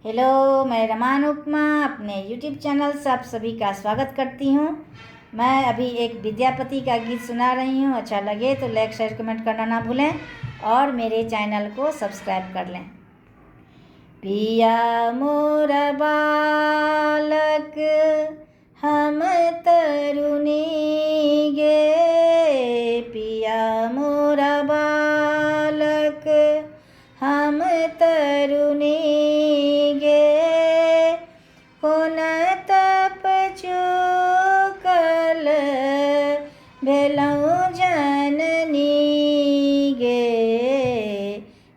Hello, मैं रमान उपमा अपने YouTube channel से आप सभी का स्वागत करती हूँ। मैं अभी एक विद्यापति का गीत सुना रही हूँ। अच्छा लगे तो लाइक शेयर कमेंट करना ना भूलें और मेरे चैनल को सब्सक्राइब कर लें। पिया मोर बालक हम तरुणी गे, पिया मोर बालक हम तरुणी गे, कोन तप चुकल भेलहुँ जननी गे,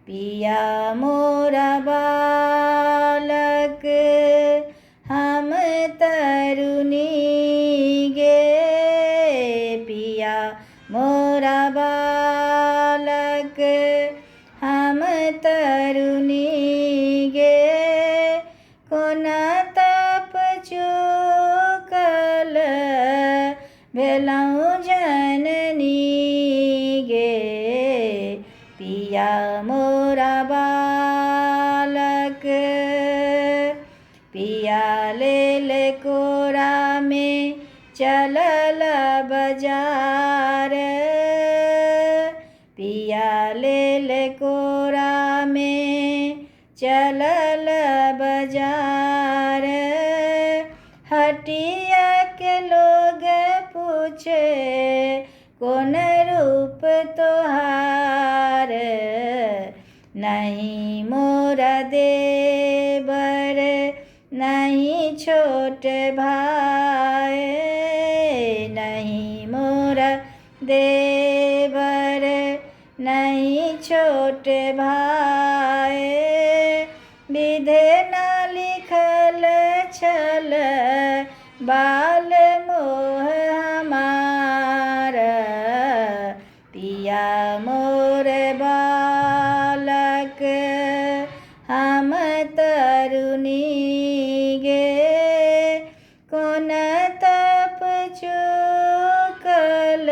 पिया मोर बालक हम तरुणी गे, पिया मोर बालक हम तरुणी गे, कोन तप चुकल भेलहुँ जननी गे, पिया मोर बालक। पिया लेल कोरा में चलल बाजार, पिया लेल कोरा में चलल बाजार, हटिया के लोग पूछे कौन रूप तोहार, नहीं मोर देवर नहीं छोट भाई, नहीं मोर देवर नहीं छोट भाई, विधे न लिखल छल बाल मोह हमार, पिया मोर बालक हम तरुणी गे, कोन तप चुकल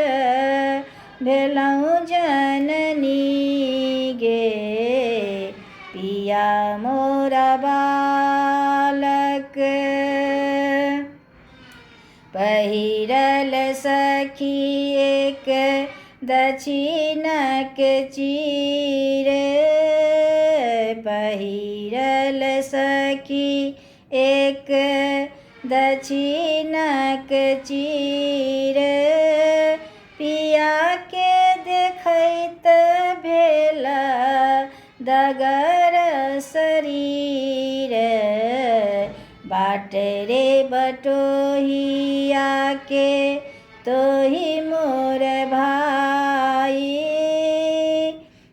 भेलहुँ जननी गे, पिया मोर बालक। पहिरल सखी एक दक्षिणक चीर, पहिरल सखी एक दक्षिणक चीर, पिया के देखैत भेल दगर शरीर, बाट रे बटोहिया के तोहि मोर भाई,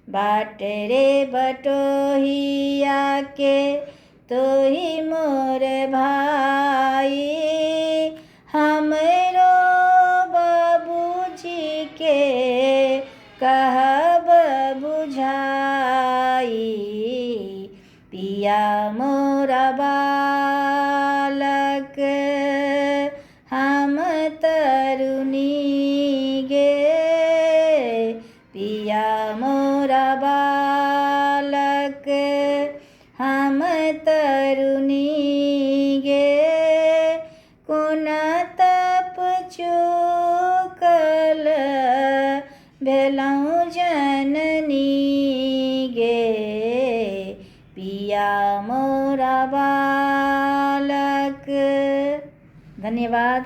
बाट रे बटोहिया के तोहि मोर भाई, हमरो बाबूजी के कहब बुझाई, पिया मोर बालक हम तरुणी गे, पिया मोर बालक हम तरुणी गे, कोन तप चुकल भेलहुँ जननी गे, पिया मोर बालक। धन्यवाद।